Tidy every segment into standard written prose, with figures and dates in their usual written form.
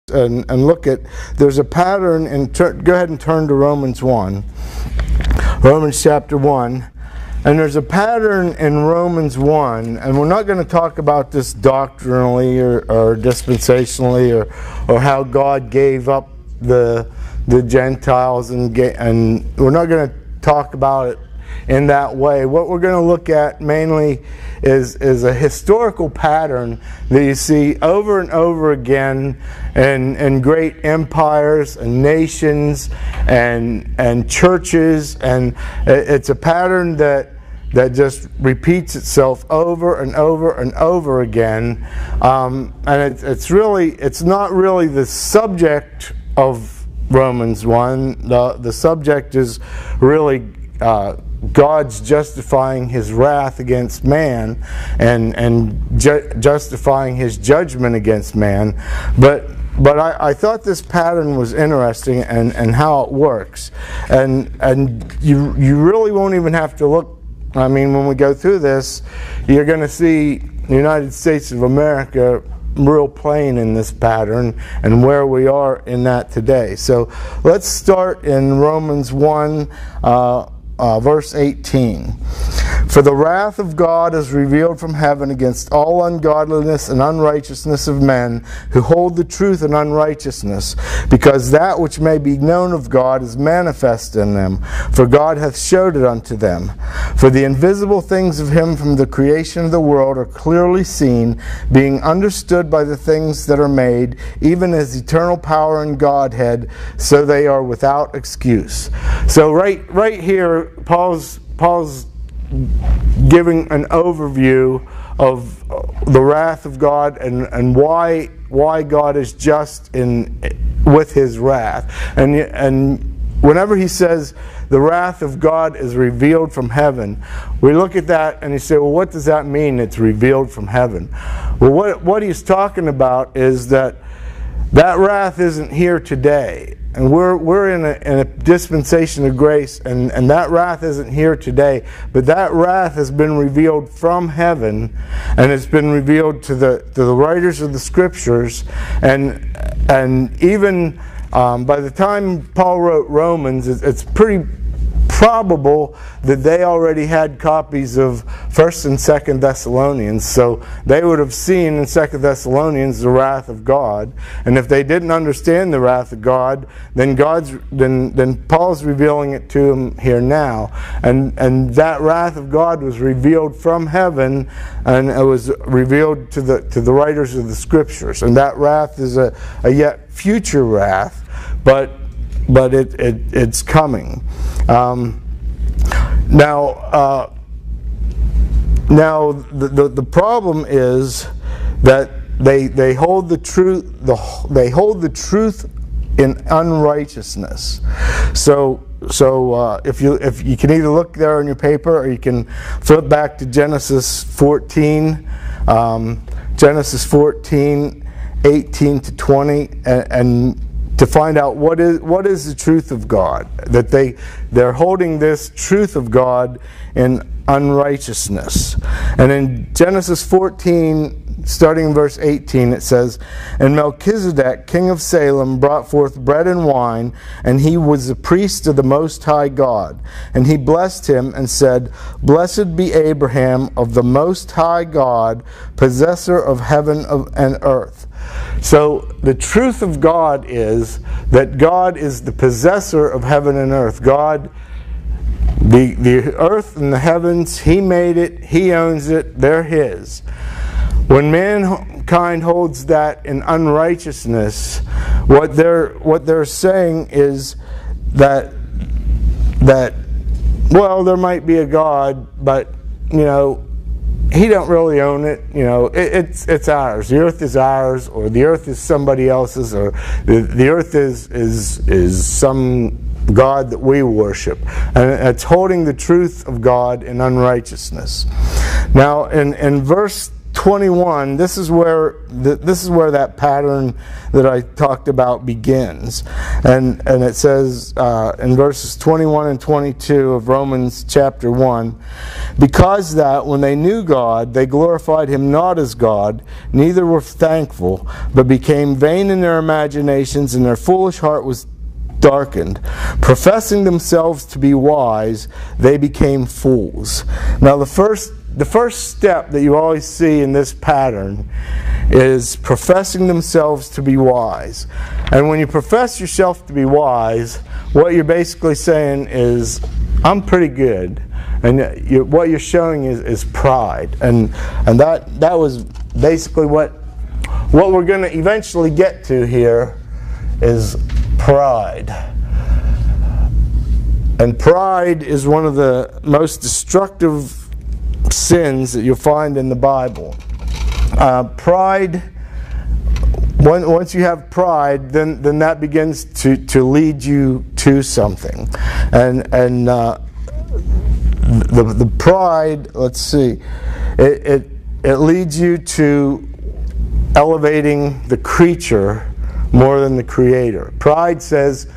and look at, there's a pattern in, go ahead and turn to Romans 1. Romans chapter 1. And there's a pattern in Romans 1, and we're not going to talk about this doctrinally or dispensationally or how God gave up the Gentiles, and we're not going to talk about it in that way. What we're going to look at mainly is a historical pattern that you see over and over again in great empires and nations and churches, and it's a pattern that just repeats itself over and over and over again, and it's not really the subject of Romans 1. The subject is really God's justifying His wrath against man and justifying His judgment against man. But I thought this pattern was interesting and how it works. And you really won't even have to look. I mean, when we go through this, you're going to see the United States of America real plain in this pattern and where we are in that today. So let's start in Romans 1, verse 18. For the wrath of God is revealed from heaven against all ungodliness and unrighteousness of men who hold the truth in unrighteousness, because that which may be known of God is manifest in them, for God hath showed it unto them. For the invisible things of Him from the creation of the world are clearly seen, being understood by the things that are made, even as eternal power and Godhead, so they are without excuse. So right here, Paul's giving an overview of the wrath of God and why God is just with His wrath. And whenever he says the wrath of God is revealed from heaven, we look at that and you say, well, what does that mean, it's revealed from heaven? Well, what he's talking about is that wrath isn't here today. And we're in a dispensation of grace, and that wrath isn't here today, but that wrath has been revealed from heaven, and it's been revealed to the writers of the Scriptures, and even by the time Paul wrote Romans, it's pretty probable that they already had copies of 1st and 2nd Thessalonians, so they would have seen in 2nd Thessalonians the wrath of God. And if they didn't understand the wrath of God, then Paul's revealing it to them here now. And that wrath of God was revealed from heaven, and it was revealed to the writers of the Scriptures. And that wrath is a yet future wrath, but it's coming. Now the problem is that they hold the truth. They hold the truth in unrighteousness. So if you can either look there on your paper, or you can flip back to Genesis 14, Genesis 14, 18 to 20, and to find out what is the truth of God, that they're holding this truth of God in unrighteousness. And in Genesis 14, starting in verse 18, it says, And Melchizedek, king of Salem, brought forth bread and wine, and he was the priest of the Most High God. And he blessed him and said, Blessed be Abraham of the Most High God, possessor of heaven and earth. So the truth of God is that God is the possessor of heaven and earth. God, the earth and the heavens, He made it, He owns it, they're His. When mankind holds that in unrighteousness, what they're saying is that well, there might be a God, but He don't really own it. It's ours. The earth is ours, or the earth is somebody else's, or the earth is some God that we worship. And it's holding the truth of God in unrighteousness. Now, in verse 21, this is where that pattern that I talked about begins. And it says in verses 21 and 22 of Romans chapter 1, because that when they knew God, they glorified him not as God, neither were thankful, but became vain in their imaginations, and their foolish heart was darkened. Professing themselves to be wise, they became fools. Now the first step that you always see in this pattern is professing themselves to be wise. And when you profess yourself to be wise, what you're basically saying is, I'm pretty good. And what you're showing is pride. And that was basically what we're going to eventually get to here is pride. And pride is one of the most destructive sins that you'll find in the Bible. Pride, once you have pride, then that begins to lead you to something. And the pride, let's see, it leads you to elevating the creature more than the Creator. Pride says,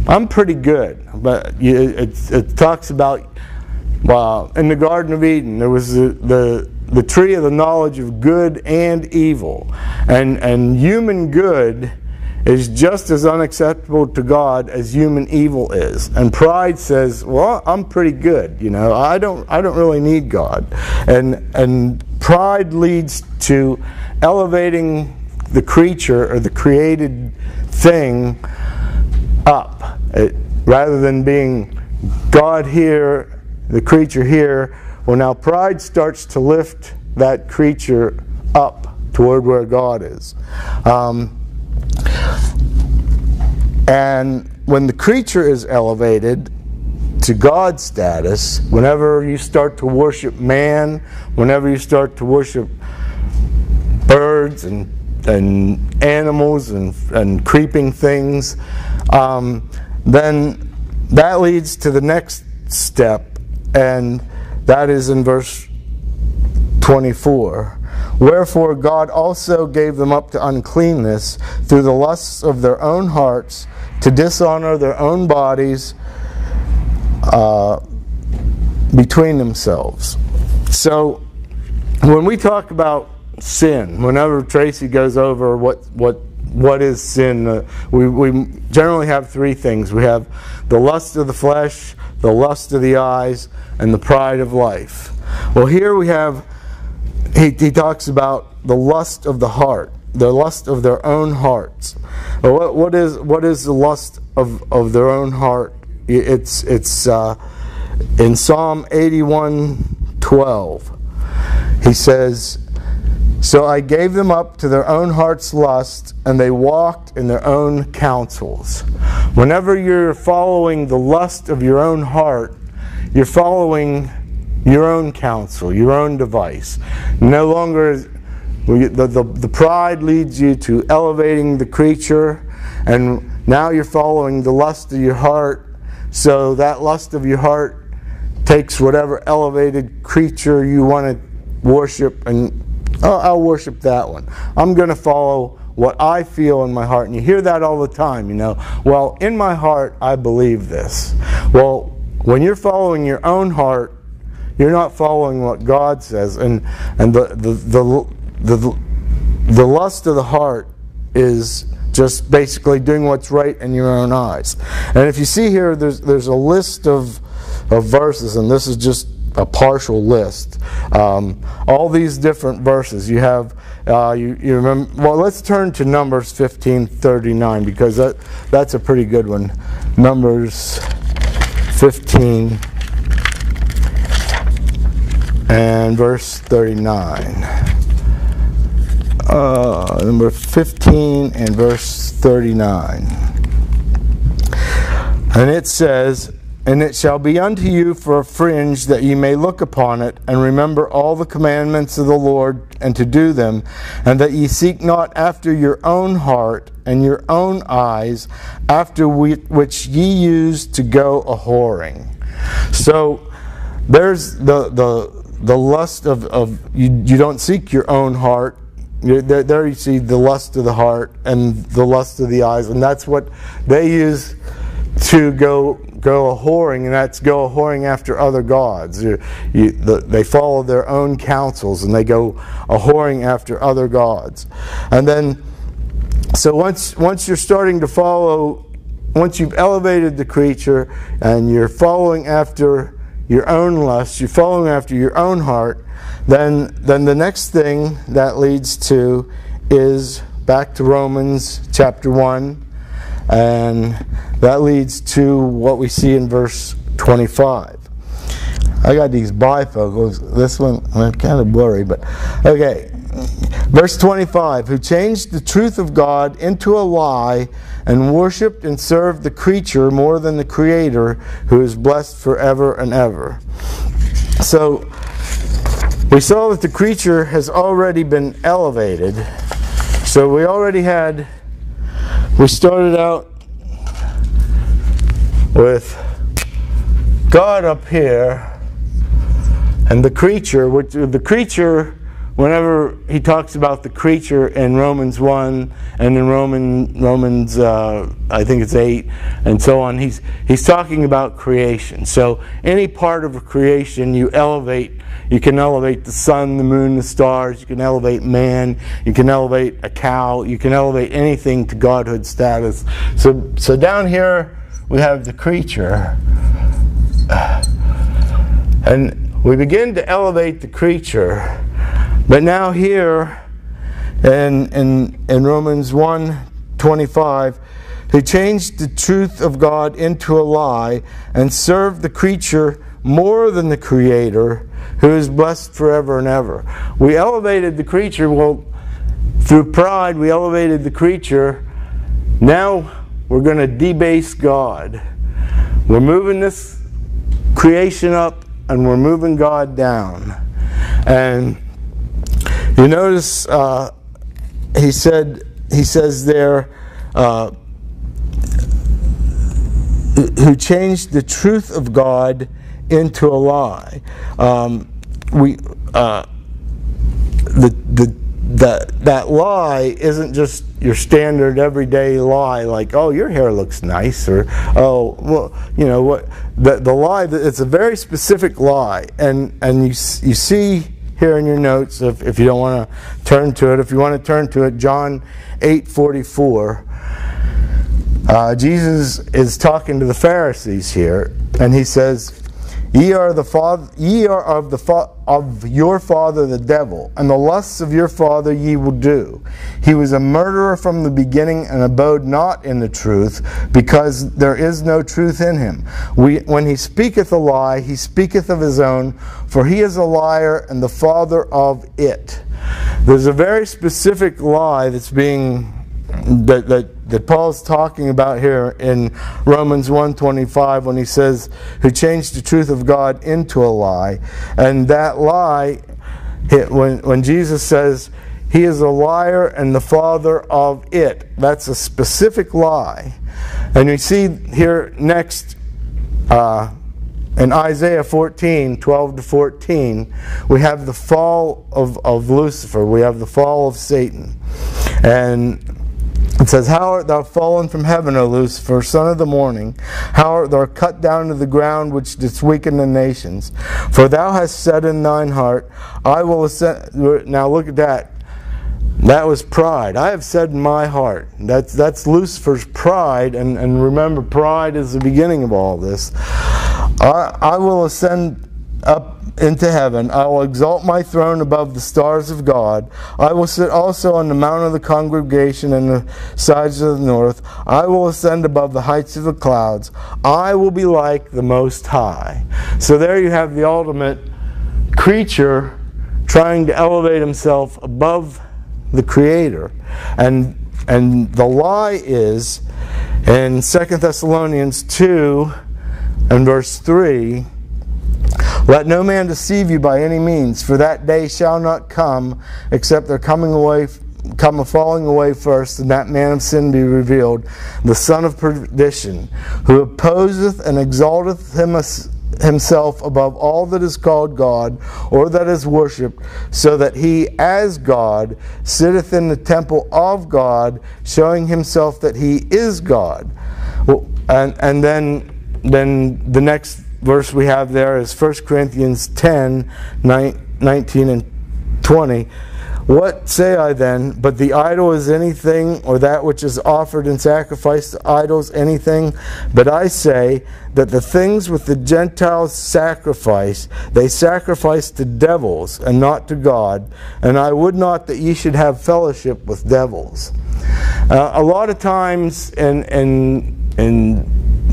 I'm pretty good. But it talks about, in the Garden of Eden, there was the tree of the knowledge of good and evil. And human good is just as unacceptable to God as human evil is. And pride says, well, I'm pretty good, I don't really need God. And pride leads to elevating the creature or the created thing up. Rather than being God here, the creature here, well, now pride starts to lift that creature up toward where God is. And when the creature is elevated to God's status, whenever you start to worship man, whenever you start to worship birds and animals and creeping things, then that leads to the next step, and that is in verse 24. Wherefore God also gave them up to uncleanness through the lusts of their own hearts, to dishonor their own bodies between themselves. So when we talk about sin, whenever Tracy goes over what is sin, we generally have three things. We have the lust of the flesh, the lust of the eyes, and the pride of life. Well, here we have, he talks about the lust of the heart, the lust of their own hearts. Well, what is the lust of their own heart? It's in Psalm 81:12. He says, so I gave them up to their own heart's lust, and they walked in their own counsels. Whenever you're following the lust of your own heart, you're following your own counsel, your own device. No longer, the pride leads you to elevating the creature, and now you're following the lust of your heart. So that lust of your heart takes whatever elevated creature you want to worship, and I'll worship that one. I'm going to follow what I feel in my heart. And you hear that all the time, Well, in my heart, I believe this. Well, when you're following your own heart, you're not following what God says. And the lust of the heart is just basically doing what's right in your own eyes. And if you see here, there's a list of verses, and this is just a partial list. All these different verses you have. You remember? Well, let's turn to Numbers 15:39, because that's a pretty good one. Numbers 15 and verse 39. Number 15 and verse 39. And it says, and it shall be unto you for a fringe, that ye may look upon it, and remember all the commandments of the Lord, and to do them, and that ye seek not after your own heart and your own eyes, after which ye used to go a whoring. So there's the the lust of you don't seek your own heart. There you see the lust of the heart and the lust of the eyes, and that's what they use to go a-whoring, and that's go a-whoring after other gods. They follow their own counsels, and they go a-whoring after other gods. And then, so once you're starting to follow, once you've elevated the creature, and you're following after your own lust, you're following after your own heart, then the next thing that leads to is back to Romans chapter 1, and that leads to what we see in verse 25. I got these bifocals. This one, kind of blurry, but okay. Verse 25, who changed the truth of God into a lie and worshipped and served the creature more than the Creator, who is blessed forever and ever. So, we saw that the creature has already been elevated. So we started out with God up here, and the creature, whenever he talks about the creature in Romans 1 and in Romans I think it's 8 and so on, he's talking about creation. So any part of a creation you elevate. You can elevate the sun, the moon, the stars. You can elevate man. You can elevate a cow. You can elevate anything to godhood status. So down here we have the creature, and we begin to elevate the creature. But now here in Romans 1:25, who changed the truth of God into a lie and served the creature more than the Creator, who is blessed forever and ever. We elevated the creature. Well, through pride, we elevated the creature. Now we're going to debase God. We're moving this creation up, and we're moving God down. And you notice he says there, who changed the truth of God into a lie. That lie isn't just your standard everyday lie, like, oh, your hair looks nice, or oh, well, you know what, the lie, it's a very specific lie, and you see here in your notes, if you don't want to turn to it, if you want to turn to it, John 8:44. Jesus is talking to the Pharisees here, and he says, Ye are of your father the devil, and the lusts of your father ye will do. He was a murderer from the beginning, and abode not in the truth, because there is no truth in him. When he speaketh a lie, he speaketh of his own, for he is a liar and the father of it. There's a very specific lie that's being that Paul's talking about here in Romans 1:25 when he says, who changed the truth of God into a lie. And that lie, when Jesus says he is a liar and the father of it, that's a specific lie. And we see here next in Isaiah 14:12-14, we have the fall of Lucifer, we have the fall of Satan. And it says, how art thou fallen from heaven, O Lucifer, son of the morning? How art thou cut down to the ground, which didst weaken the nations? For thou hast said in thine heart, I will ascend. Now look at that. That was pride. I have said in my heart. That's Lucifer's pride, and remember, pride is the beginning of all this. I will ascend up into heaven. I will exalt my throne above the stars of God. I will sit also on the mount of the congregation in the sides of the north. I will ascend above the heights of the clouds. I will be like the Most High. So there you have the ultimate creature trying to elevate himself above the Creator. And the lie is in 2 Thessalonians 2 and verse 3, let no man deceive you by any means, for that day shall not come, except there come a falling away first, and that man of sin be revealed, the son of perdition, who opposeth and exalteth himself above all that is called God, or that is worshipped, so that he as God sitteth in the temple of God, showing himself that he is God. Well, and then the next verse we have there is 1 Corinthians 10, 19 and 20. What say I then? But the idol is anything, or that which is offered in sacrifice to idols anything? But I say that the things which the Gentiles sacrifice, they sacrifice to devils, and not to God. And I would not that ye should have fellowship with devils. A lot of times,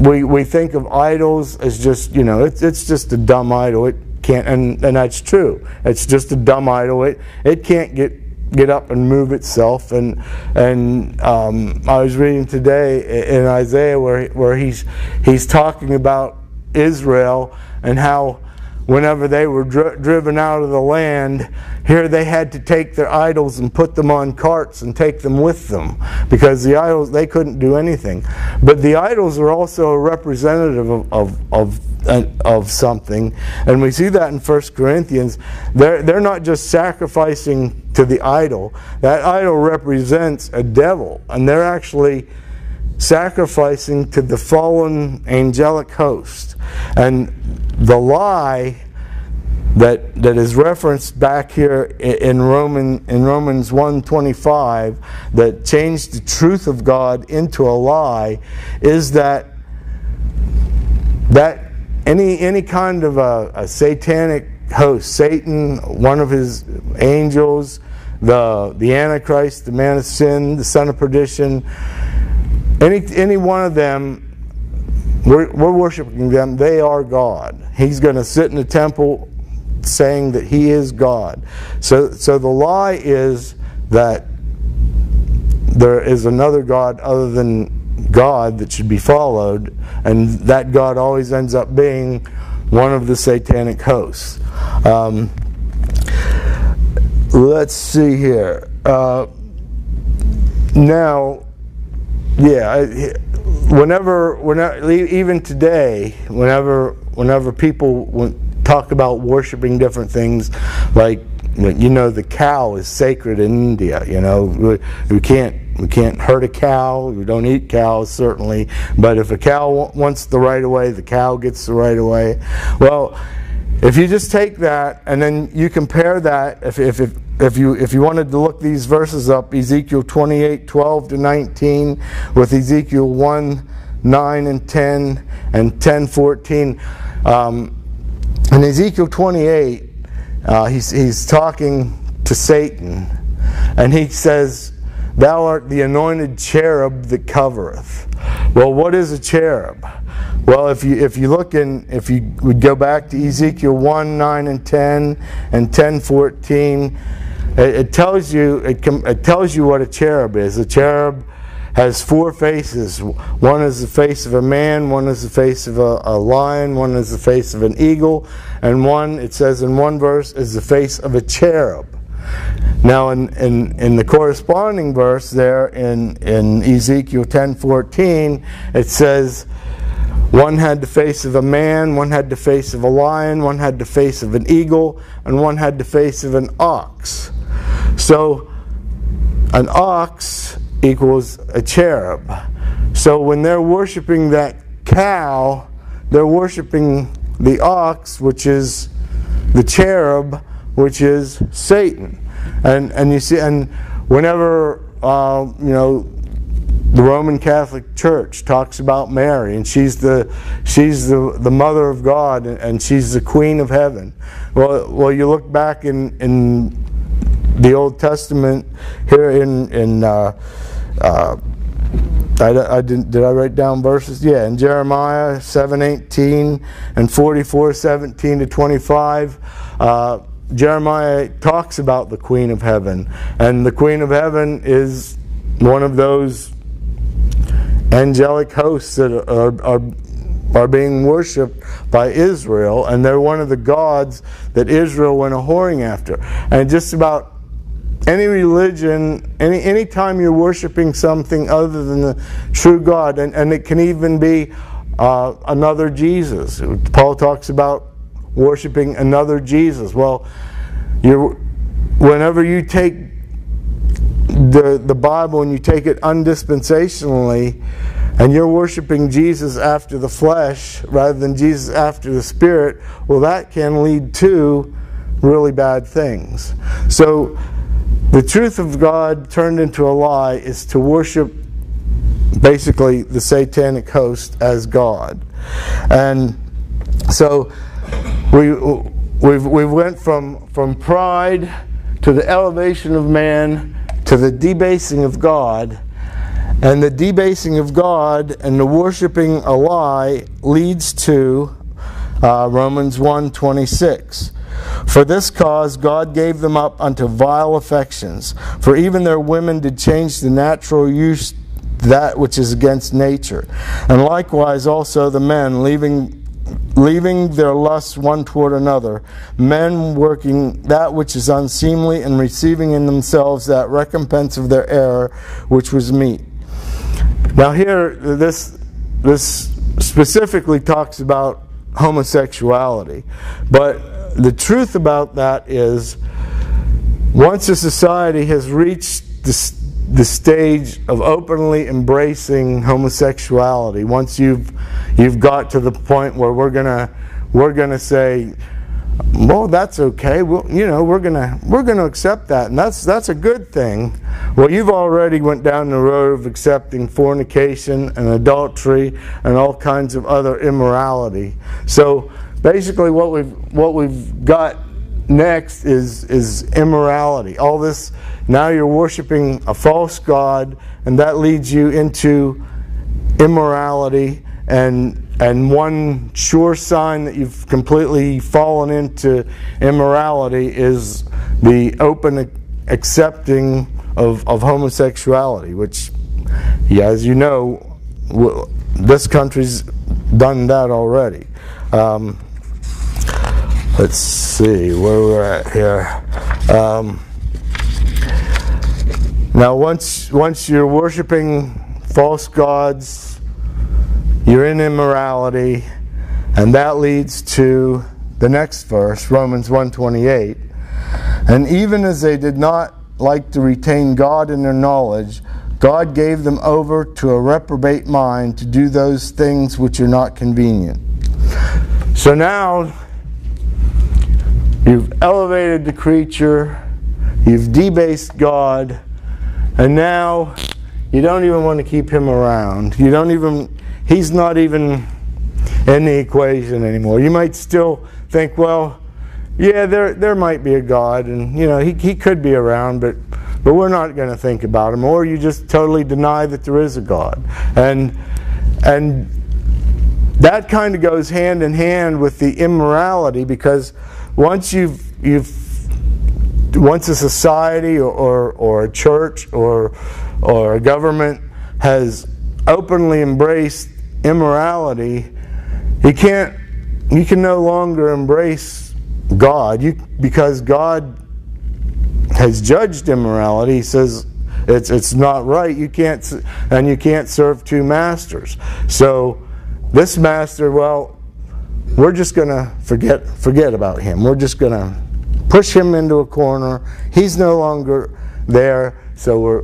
we think of idols as just, it's just a dumb idol. It can't, and that's true. It's just a dumb idol. It can't get up and move itself. And I was reading today in Isaiah where he's talking about Israel and how whenever they were driven out of the land, here they had to take their idols and put them on carts and take them with them, because the idols, they couldn't do anything. But the idols are also a representative of something, and we see that in 1 Corinthians. They're not just sacrificing to the idol. That idol represents a devil, and they're actually sacrificing to the fallen angelic host. And the lie that is referenced back here in Romans 1:25, that changed the truth of God into a lie, is that any kind of a satanic host, Satan, one of his angels, the Antichrist, the man of sin, the son of perdition, any one of them, we're worshiping them. They are God. He's going to sit in the temple saying that he is God. So the lie is that there is another God other than God that should be followed, and that God always ends up being one of the satanic hosts. Let's see here. Now, yeah, whenever, even today, whenever people talk about worshiping different things, like, the cow is sacred in India. We can't hurt a cow. We don't eat cows, certainly. But if a cow wants the right of way, the cow gets the right of way. Well, if you just take that and then you compare that, if you wanted to look these verses up, Ezekiel 28:12-19 with Ezekiel 1:9 and 10 and 10:14. In Ezekiel 28, he's talking to Satan, and he says, "Thou art the anointed cherub that covereth." Well, what is a cherub? Well, if you would go back to Ezekiel 1:9 and 10 and 10:14, it tells you what a cherub is. A cherub has four faces. One is the face of a man, one is the face of a lion, one is the face of an eagle, and one, it says in one verse, is the face of a cherub. Now in the corresponding verse there in Ezekiel 10:14, it says one had the face of a man, one had the face of a lion, one had the face of an eagle, and one had the face of an ox. So an ox equals a cherub. So when they're worshiping that cow, they're worshiping the ox, which is the cherub, which is Satan. And you see, and whenever the Roman Catholic Church talks about Mary, and she's the mother of God, and she's the Queen of Heaven. Well, you look back in the Old Testament here did I write down verses? Yeah, in Jeremiah 7:18 and 44:17-25, Jeremiah talks about the Queen of Heaven, and the Queen of Heaven is one of those angelic hosts that are being worshipped by Israel, and they're one of the gods that Israel went a-whoring after. And just about any religion, any time you're worshiping something other than the true God, and it can even be another Jesus. Paul talks about worshiping another Jesus. Well, whenever you take the Bible and you take it undispensationally, and you're worshiping Jesus after the flesh rather than Jesus after the Spirit, well, that can lead to really bad things. So the truth of God turned into a lie is to worship basically the satanic host as God. And so we went from pride to the elevation of man to the debasing of God. And the debasing of God and the worshiping a lie leads to Romans 1:26. For this cause God gave them up unto vile affections. For even their women did change the natural use that which is against nature. And likewise also the men, leaving their lusts one toward another, men working that which is unseemly, and receiving in themselves that recompense of their error which was meet. Now here, this specifically talks about homosexuality. But the truth about that is, once a society has reached the stage of openly embracing homosexuality, once you've got to the point where we're gonna say, well, that's okay. Well, we're gonna accept that, and that's a good thing. Well, you've already went down the road of accepting fornication and adultery and all kinds of other immorality. So basically, what we've got next is immorality. All this, now you're worshiping a false god, and that leads you into immorality. And one sure sign that you've completely fallen into immorality is the open accepting of homosexuality, which, yeah, as you know, this country's done that already. Let's see where we're at here. Now, once you're worshiping false gods, you're in immorality, and that leads to the next verse, Romans 1:28. And even as they did not like to retain God in their knowledge, God gave them over to a reprobate mind to do those things which are not convenient. So now you've elevated the creature, you've debased God, and now you don't even want to keep him around. He's not even in the equation anymore. You might still think, well, yeah, there might be a God, and he could be around, but we're not going to think about him. Or you just totally deny that there is a God, and that kind of goes hand in hand with the immorality, because once once a society or a church or a government has openly embraced immorality, you can no longer embrace God, because God has judged immorality. He says it's not right. You can't serve two masters. So this master, well, we're just going to forget about him. We're just going to push him into a corner. He's no longer there, so we're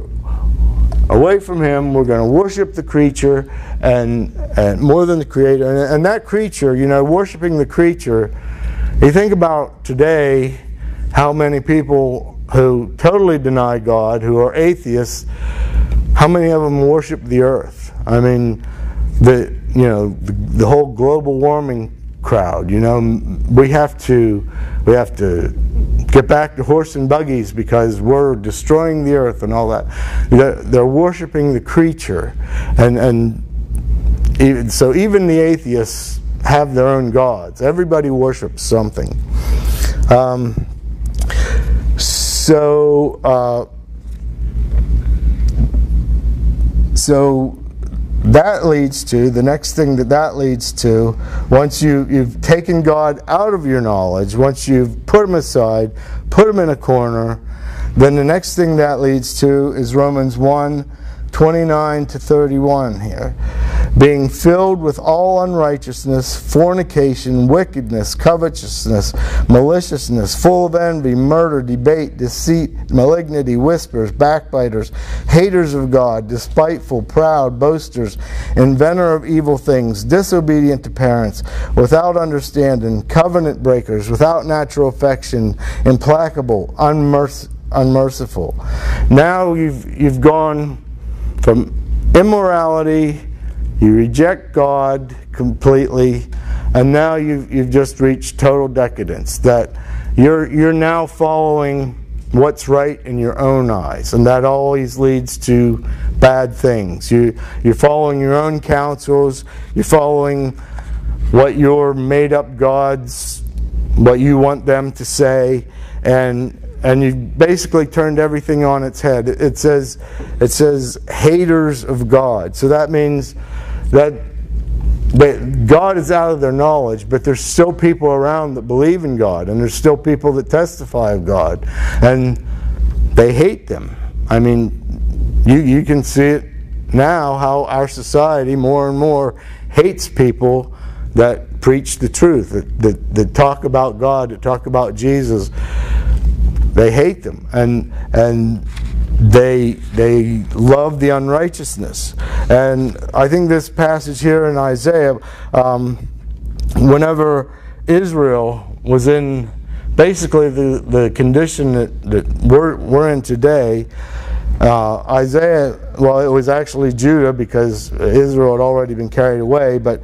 away from him. We're going to worship the creature and more than the creator. And that creature, worshiping the creature, you think about today how many people who totally deny God, who are atheists, how many of them worship the earth? I mean, the whole global warming crowd. We have to get back to horse and buggies because we're destroying the earth and all that. They're worshiping the creature, and so even the atheists have their own gods. Everybody worships something. So that leads to, the next thing that leads to, once you've taken God out of your knowledge, once you've put him aside, put him in a corner, then the next thing that leads to is Romans 1:29 to 31 here. being filled with all unrighteousness, fornication, wickedness, covetousness, maliciousness, full of envy, murder, debate, deceit, malignity, whispers, backbiters, haters of God, despiteful, proud, boasters, inventor of evil things, disobedient to parents, without understanding, covenant breakers, without natural affection, implacable, unmerciful. Now you've gone from immorality, you reject God completely, and now you've just reached total decadence. That you're now following what's right in your own eyes, and that always leads to bad things. You're following your own counsels. You're following what your made-up gods, what you want them to say, and you've basically turned everything on its head. It says haters of God. So that means that God is out of their knowledge, but there's still people around that believe in God, and there's still people that testify of God, and they hate them. I mean, you can see it now, how our society more and more hates people that preach the truth, that talk about God, that talk about Jesus. They hate them, and they love the unrighteousness. And I think this passage here in Isaiah, whenever Israel was in basically the condition that we're in today, Isaiah, well, it was actually Judah because Israel had already been carried away, but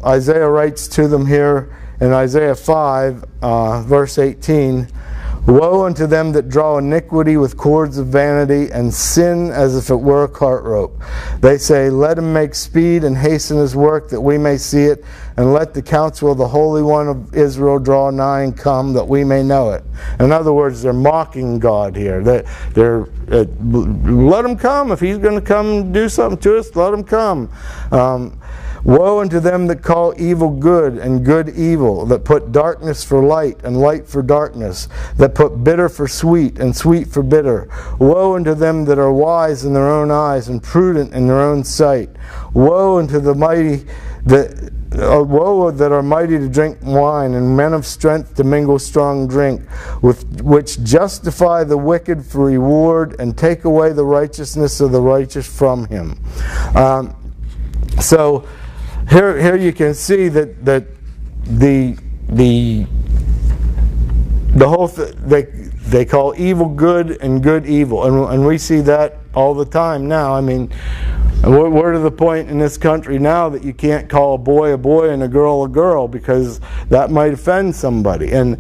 Isaiah writes to them here in Isaiah 5, verse 18, "Woe unto them that draw iniquity with cords of vanity, and sin as if it were a cart rope. They say, Let him make speed and hasten his work, that we may see it, and let the counsel of the Holy One of Israel draw nigh and come, that we may know it." In other words, they're mocking God here. They're let him come. If he's going to come and do something to us, let him come. Woe unto them that call evil good and good evil, that put darkness for light and light for darkness, that put bitter for sweet and sweet for bitter. Woe unto them that are wise in their own eyes and prudent in their own sight. Woe unto the mighty woe that are mighty to drink wine, and men of strength to mingle strong drink, with which justify the wicked for reward, and take away the righteousness of the righteous from him. So here you can see that the whole they call evil good and good evil, and we see that all the time now. I mean, we're to the point in this country now that you can't call a boy and a girl, because that might offend somebody, and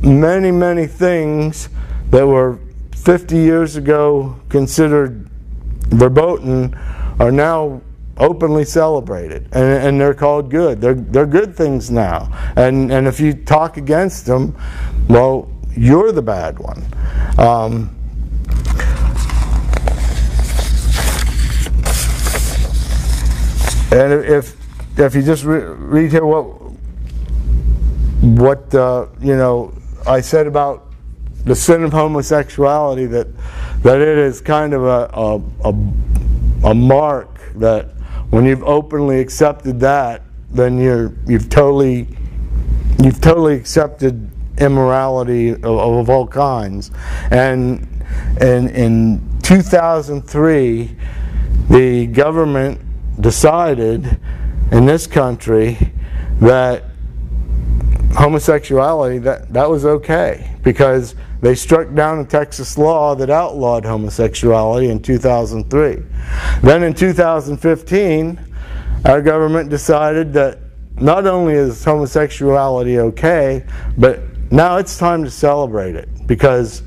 many things that were 50 years ago considered verboten are now openly celebrated, and they're called good. They're good things now, and if you talk against them, well, you're the bad one. And if you just read here what you know, I said about the sin of homosexuality, that it is kind of a mark that when you've openly accepted that, then you've totally accepted immorality of all kinds. And in 2003, the government decided in this country that homosexuality, that was okay, because they struck down a Texas law that outlawed homosexuality in 2003. Then in 2015, our government decided that not only is homosexuality okay, but now it's time to celebrate it, because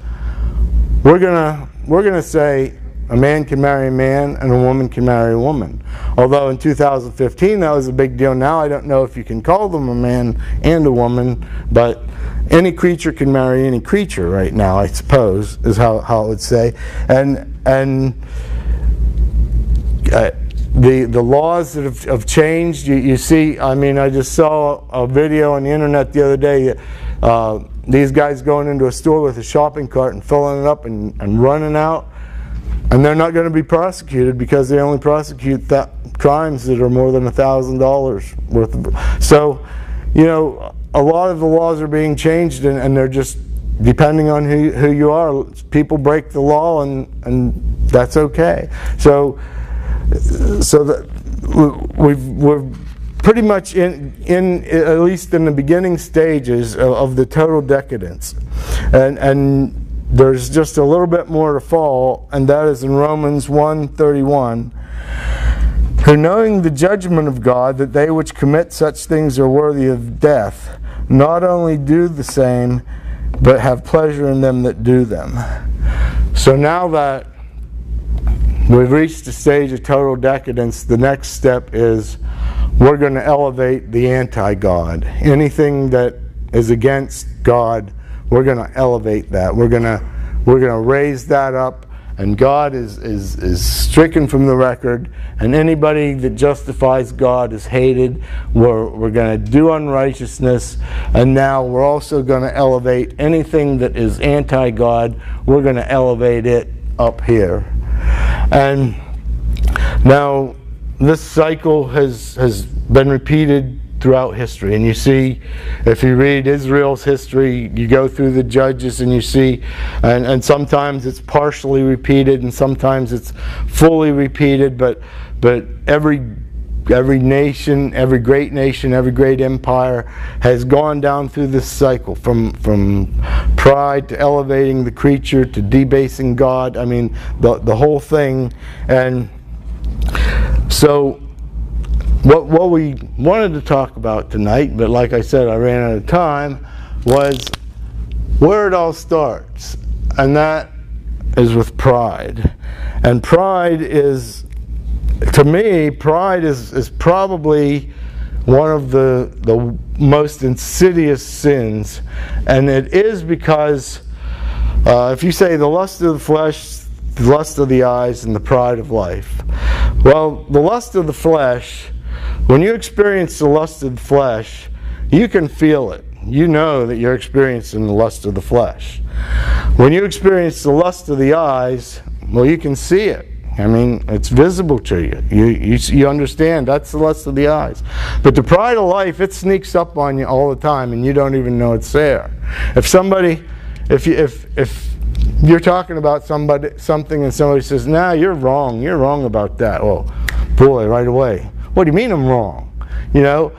we're gonna say a man can marry a man and a woman can marry a woman. Although in 2015 that was a big deal. Now I don't know if you can call them a man and a woman, but any creature can marry any creature right now, I suppose, is how it would say. And the laws that have changed, you see, I mean, I just saw a video on the internet the other day, these guys going into a store with a shopping cart and filling it up and running out. And they're not going to be prosecuted because they only prosecute crimes that are more than $1,000 worth of. So, you know, a lot of the laws are being changed, and they're just depending on who you are. People break the law, and that's okay. So that we're pretty much in at least in the beginning stages of the total decadence, and there's just a little bit more to fall, and that is in Romans 1:31. Who, knowing the judgment of God, that they which commit such things are worthy of death, not only do the same, but have pleasure in them that do them. So now that we've reached the stage of total decadence, the next step is we're going to elevate the anti-God. Anything that is against God, we're going to elevate that. We're going to raise that up, and God is stricken from the record, and anybody that justifies God is hated. We're going to do unrighteousness, and now we're also going to elevate anything that is anti-God. We're going to elevate it up here. And now this cycle has been repeated throughout history, and you see, if you read Israel's history, you go through the judges and you see, and sometimes it's partially repeated and sometimes it's fully repeated, but every nation, every great empire has gone down through this cycle, from pride to elevating the creature to debasing God. I mean, the whole thing. And so what we wanted to talk about tonight, but like I said, I ran out of time, was where it all starts, and that is with pride. And pride is, to me, pride is probably one of the most insidious sins, and it is because if you say the lust of the flesh, the lust of the eyes, and the pride of life. Well, the lust of the flesh, when you experience the lust of the flesh, you can feel it. You know that you're experiencing the lust of the flesh. When you experience the lust of the eyes, well, you can see it. I mean, it's visible to you. You understand that's the lust of the eyes. But the pride of life, it sneaks up on you all the time, and you don't even know it's there. If you're talking about something, and somebody says, "Nah, you're wrong about that," well, boy, right away, what do you mean I'm wrong? You know,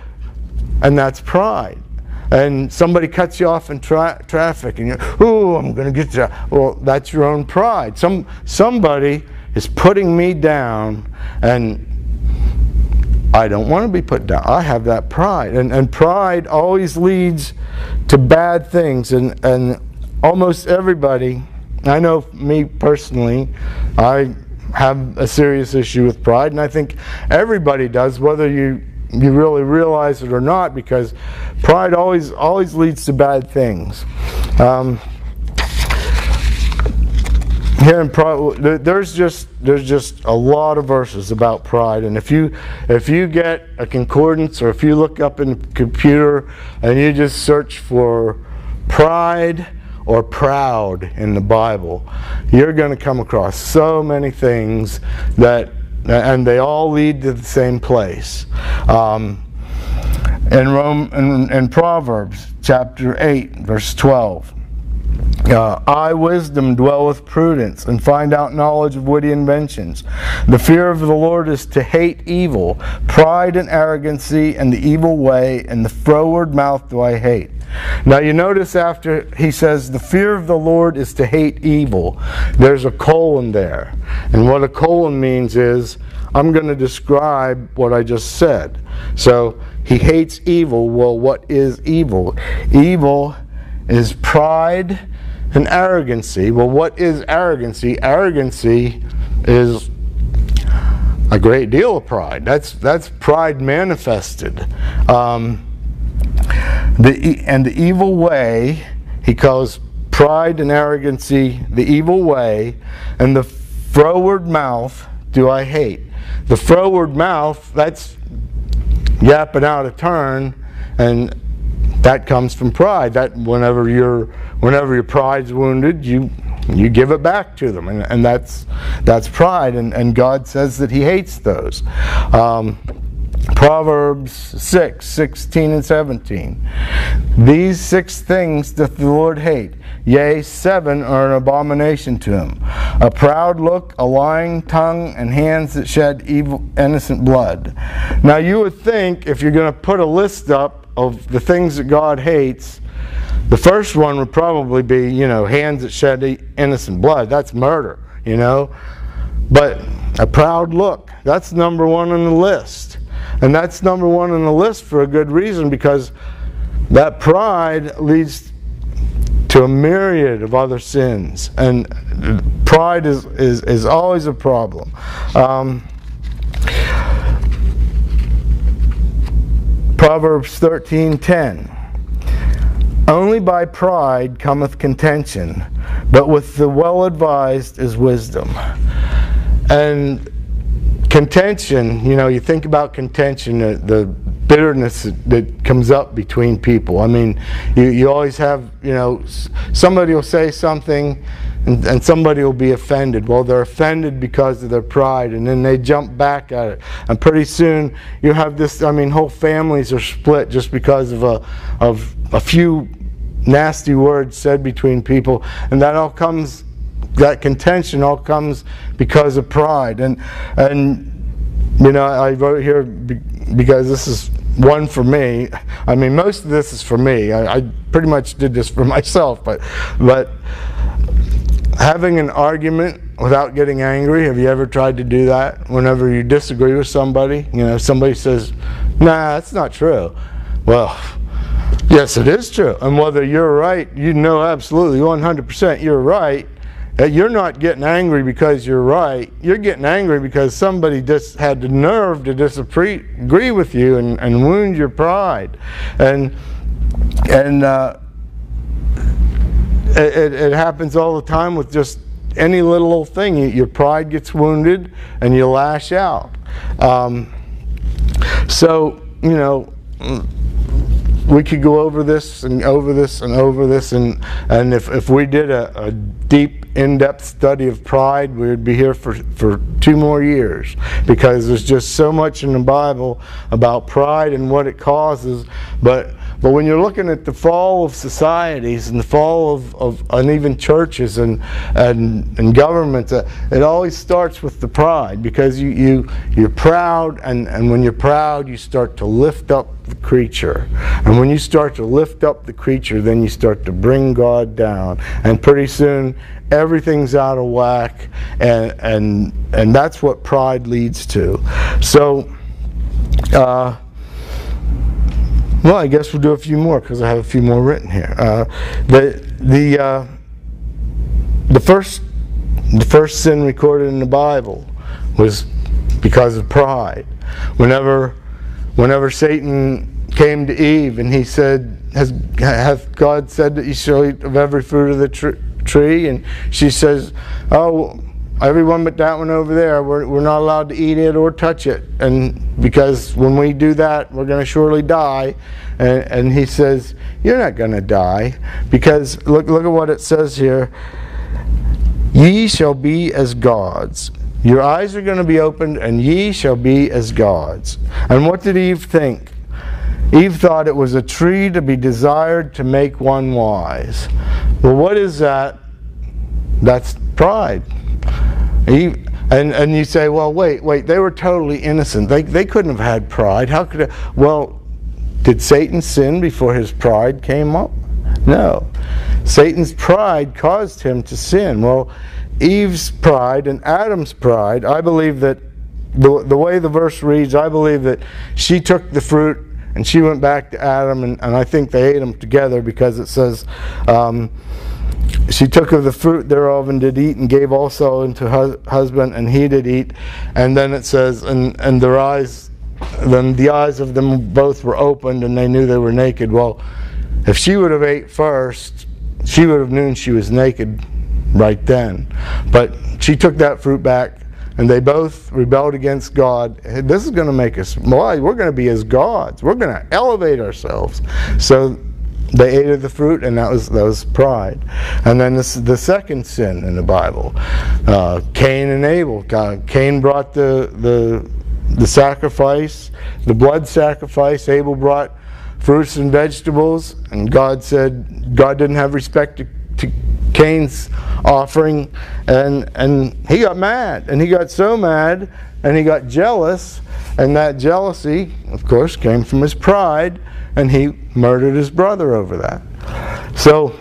and that's pride. And somebody cuts you off in traffic, and you're, "Ooh, I'm going to get you." Well, that's your own pride. Somebody is putting me down, and I don't want to be put down. I have that pride, and pride always leads to bad things. And almost everybody, I know me personally, I have a serious issue with pride, and I think everybody does, whether you really realize it or not, because pride always leads to bad things. Here in pride, there's just a lot of verses about pride, and if you get a concordance, or if you look up in the computer and you just search for pride or proud in the Bible, you're going to come across so many things and they all lead to the same place. In Proverbs chapter 8, verse 12, I, wisdom, dwell with prudence, and find out knowledge of witty inventions. The fear of the Lord is to hate evil, pride and arrogancy, and the evil way, and the froward mouth do I hate. Now you notice after he says the fear of the Lord is to hate evil, there's a colon there. And what a colon means is, I'm going to describe what I just said. So he hates evil. Well, what is evil? Evil is pride and arrogancy. Well, what is arrogancy? Arrogancy is a great deal of pride. That's pride manifested. The evil way, he calls pride and arrogancy the evil way, and the froward mouth do I hate. The froward mouth, that's yapping out of turn, and that comes from pride. That whenever your pride's wounded, you you give it back to them, and that's pride, and God says that He hates those. Proverbs 6:16 and 17. These 6 things doth the Lord hate, yea, 7 are an abomination to Him: a proud look, a lying tongue, and hands that shed innocent blood. Now you would think, if you're going to put a list up of the things that God hates, the first one would probably be, hands that shed innocent blood. That's murder, But a proud look, that's number 1 on the list. And that's number 1 on the list for a good reason, because that pride leads to a myriad of other sins. And pride is always a problem. Proverbs 13:10. Only by pride cometh contention, but with the well-advised is wisdom. And contention, you think about contention, the bitterness that comes up between people. I mean, you always have, somebody will say something and somebody will be offended. Well, they're offended because of their pride, and then they jump back at it. And pretty soon you have this, whole families are split just because of a few nasty words said between people, and that contention all comes because of pride. And I wrote here because this is one for me. Most of this is for me. I pretty much did this for myself, but having an argument without getting angry. Have you ever tried to do that? Whenever you disagree with somebody, somebody says, "Nah, that's not true." Well, yes, it is true. And whether you're right, absolutely 100% you're right. You're not getting angry because you're right. You're getting angry because somebody just had the nerve to disagree with you and wound your pride. And it happens all the time with just any little old thing. Your pride gets wounded and you lash out. We could go over this and over this and over this, and if we did a deep, in-depth study of pride, we would be here for 2 more years, because there's just so much in the Bible about pride and what it causes. But when you're looking at the fall of societies and the fall of uneven churches and governments, it always starts with the pride, because you're proud, and when you're proud, you start to lift up the creature. And when you start to lift up the creature, then you start to bring God down, and pretty soon everything's out of whack, and that's what pride leads to. So well, I guess we'll do a few more, because I have a few more written here. The first sin recorded in the Bible was because of pride. Whenever Satan came to Eve and he said, hath God said that you shall eat of every fruit of the tree? And she says, oh, everyone but that one over there, we're not allowed to eat it or touch it, and because when we do that, we're going to surely die. And he says, you're not going to die, because look at what it says here. Ye shall be as gods. Your eyes are going to be opened, and ye shall be as gods. And what did Eve think? Eve thought it was a tree to be desired to make one wise. Well, what is that? That's pride. Eve, and you say, well, wait, they were totally innocent. They couldn't have had pride. How could it? Well, did Satan sin before his pride came up? No. Satan's pride caused him to sin. Well, Eve's pride and Adam's pride, I believe that the way the verse reads, I believe that she took the fruit and she went back to Adam, and I think they ate them together, because it says, she took of the fruit thereof and did eat, and gave also unto her husband, and he did eat. And then it says, and their eyes, then the eyes of them both were opened, and they knew they were naked. Well, if she would have ate first, she would have known she was naked right then. But she took that fruit back, and they both rebelled against God. This is going to make us, we're going to be as gods. We're going to elevate ourselves. So They ate of the fruit, and that was pride. And then this is the second sin in the Bible. Cain and Abel. Cain brought the sacrifice, the blood sacrifice. Abel brought fruits and vegetables, and God said God didn't have respect to Cain's offering, and he got mad, and he got so mad, and he got jealous, and that jealousy, of course, came from his pride, and he murdered his brother over that. So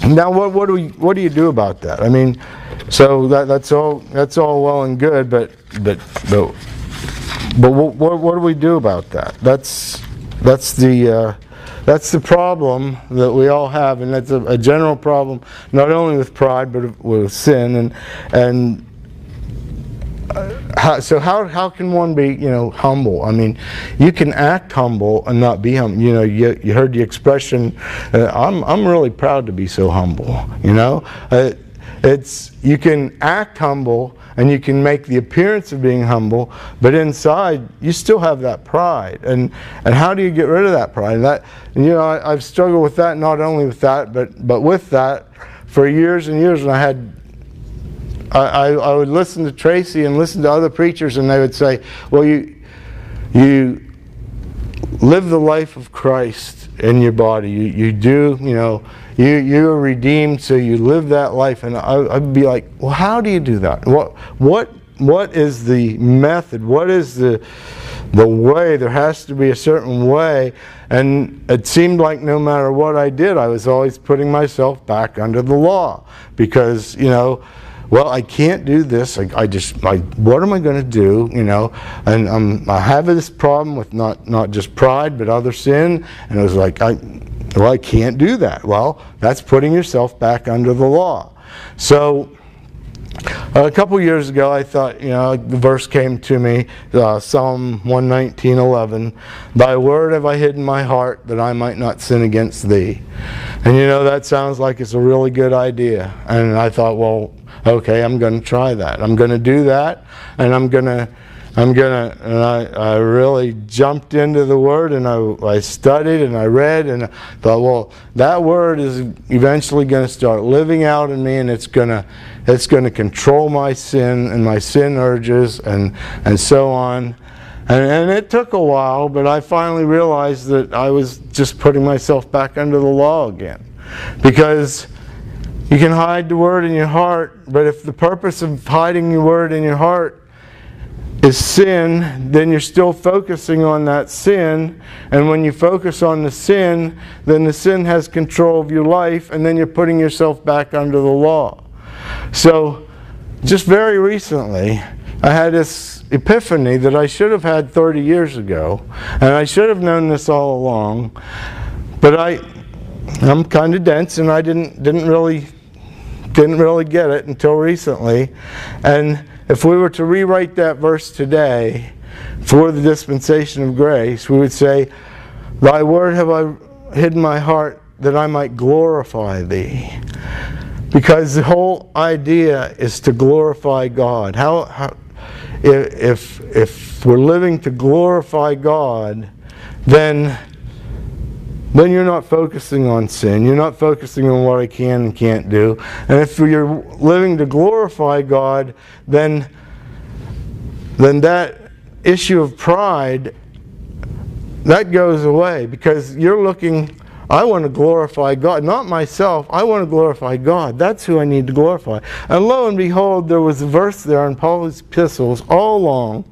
now what do you do about that? I mean, so that's all well and good, but what do we do about that? That's the problem that we all have, and that's a general problem, not only with pride but with sin. So how can one be, humble? I mean, you can act humble and not be humble. You heard the expression, "I'm really proud to be so humble." You can act humble and you can make the appearance of being humble, but inside you still have that pride. And how do you get rid of that pride? That I've struggled with that, not only with that, but with that for years and years. And I would listen to Tracy and listen to other preachers, and they would say, "Well, you live the life of Christ in your body. You do, you are redeemed, so you live that life." And I'd be like, "Well, how do you do that? What is the method? What is the way? There has to be a certain way." And it seemed like no matter what I did, I was always putting myself back under the law, because well, I can't do this. What am I going to do? And I have this problem with not just pride, but other sin. And it was like, I can't do that. Well, that's putting yourself back under the law. So a couple years ago, I thought, the verse came to me, Psalm 119:11, "Thy word have I hid in my heart, that I might not sin against thee." And that sounds like it's a really good idea. And I thought, well, okay, I'm going to try that. I'm going to do that, and I really jumped into the Word, and I studied and I read, and I thought, well, that Word is eventually going to start living out in me, and it's going to control my sin and my sin urges and so on. And it took a while, but I finally realized that I was just putting myself back under the law again, because you can hide the Word in your heart, but if the purpose of hiding the Word in your heart is sin, then you're still focusing on that sin. And when you focus on the sin, then the sin has control of your life, and then you're putting yourself back under the law. So just very recently, I had this epiphany that I should have had 30 years ago, and I should have known this all along, but I'm kind of dense, and I didn't really get it until recently. And if we were to rewrite that verse today for the dispensation of grace, we would say, "Thy word have I hid in my heart, that I might glorify thee." Because the whole idea is to glorify God. If we're living to glorify God, then you're not focusing on sin. You're not focusing on what I can and can't do. And if you're living to glorify God, then that issue of pride, that goes away, because you're looking, I want to glorify God, not myself. I want to glorify God. That's who I need to glorify. And lo and behold, there was a verse there in Paul's epistles all along.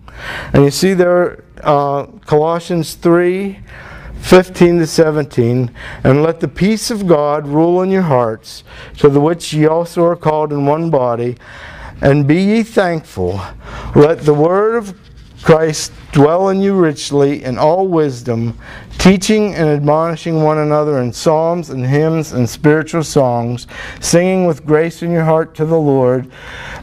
And you see there, Colossians 3:15-17, "And let the peace of God rule in your hearts, to the which ye also are called in one body, and be ye thankful. Let the word of Christ dwell in you richly in all wisdom, teaching and admonishing one another in psalms and hymns and spiritual songs, singing with grace in your heart to the Lord.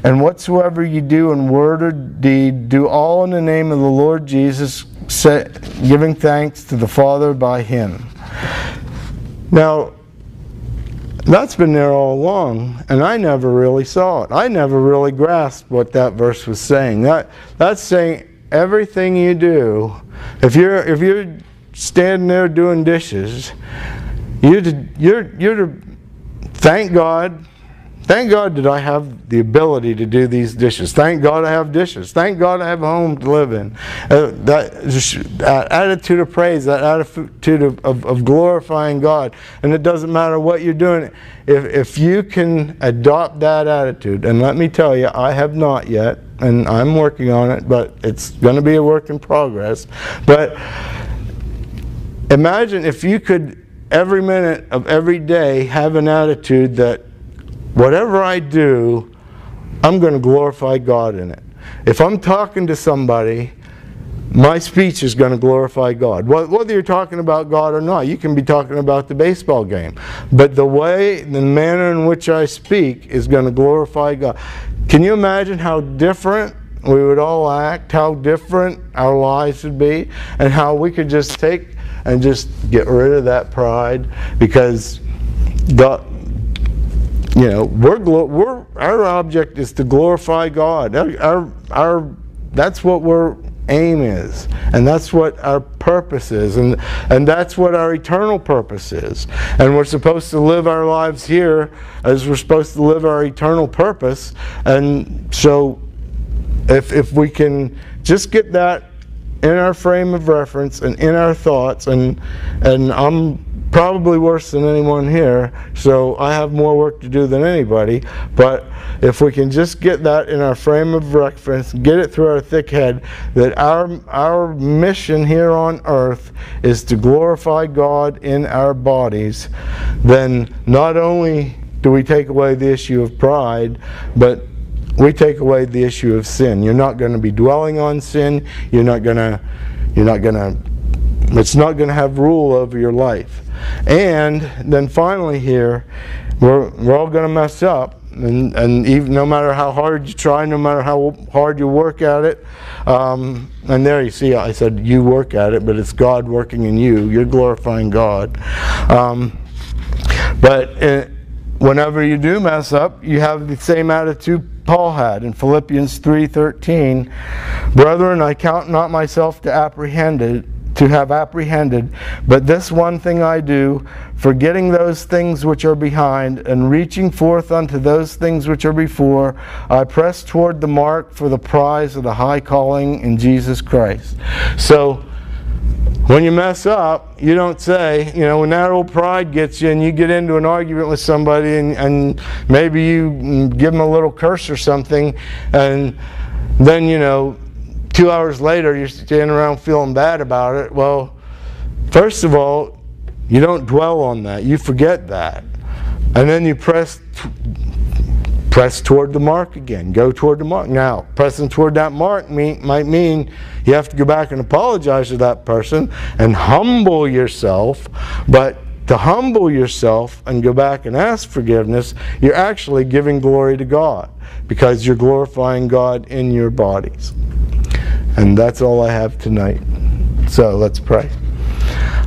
And whatsoever ye do in word or deed, do all in the name of the Lord Jesus, giving thanks to the Father by Him." Now, that's been there all along, and I never really saw it. I never really grasped what that verse was saying. That's saying everything you do, if you're standing there doing dishes, You're to thank God. Thank God that I have the ability to do these dishes. Thank God I have dishes. Thank God I have a home to live in. That attitude of praise, that attitude of glorifying God. And it doesn't matter what you're doing. If you can adopt that attitude, and let me tell you, I have not yet, and I'm working on it, but it's going to be a work in progress. But imagine if you could, every minute of every day, have an attitude that whatever I do, I'm going to glorify God in it. If I'm talking to somebody, my speech is going to glorify God. Whether you're talking about God or not, you can be talking about the baseball game. But the manner in which I speak is going to glorify God. Can you imagine how different we would all act, how different our lives would be, and how we could just take and just get rid of that pride? Because God, you know, our object is to glorify God. That's what our aim is, and that's what our purpose is, and that's what our eternal purpose is. And we're supposed to live our lives here as we're supposed to live our eternal purpose. And so, if we can just get that in our frame of reference and in our thoughts, and I'm probably worse than anyone here, so I have more work to do than anybody, but if we can just get that in our frame of reference, get it through our thick head, that our mission here on earth is to glorify God in our bodies, then not only do we take away the issue of pride, but we take away the issue of sin. You're not going to be dwelling on sin. It's not going to have rule over your life. And then finally here, we're all going to mess up, and even no matter how hard you try, no matter how hard you work at it, and there you see, I said you work at it, but it's God working in you. You're glorifying God. But whenever you do mess up, you have the same attitude Paul had in Philippians 3:13. Brethren, I count not myself to have apprehended, but this one thing I do, forgetting those things which are behind, and reaching forth unto those things which are before, I press toward the mark for the prize of the high calling in Jesus Christ. So, when you mess up, you don't say, you know, when that old pride gets you and you get into an argument with somebody and maybe you give them a little curse or something, and then, you know, 2 hours later you're standing around feeling bad about it. Well, first of all, you don't dwell on that. You forget that. And then you press toward the mark again. Go toward the mark. Now, pressing toward that mark might mean you have to go back and apologize to that person and humble yourself. But to humble yourself and go back and ask forgiveness, you're actually giving glory to God, because you're glorifying God in your bodies. And that's all I have tonight. So let's pray.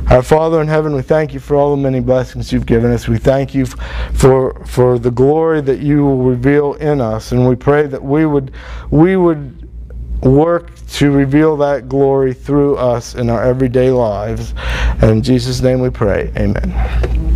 Our Father in heaven, we thank you for all the many blessings you've given us. We thank you for the glory that you will reveal in us. And we pray that we would work to reveal that glory through us in our everyday lives. And in Jesus' name we pray. Amen.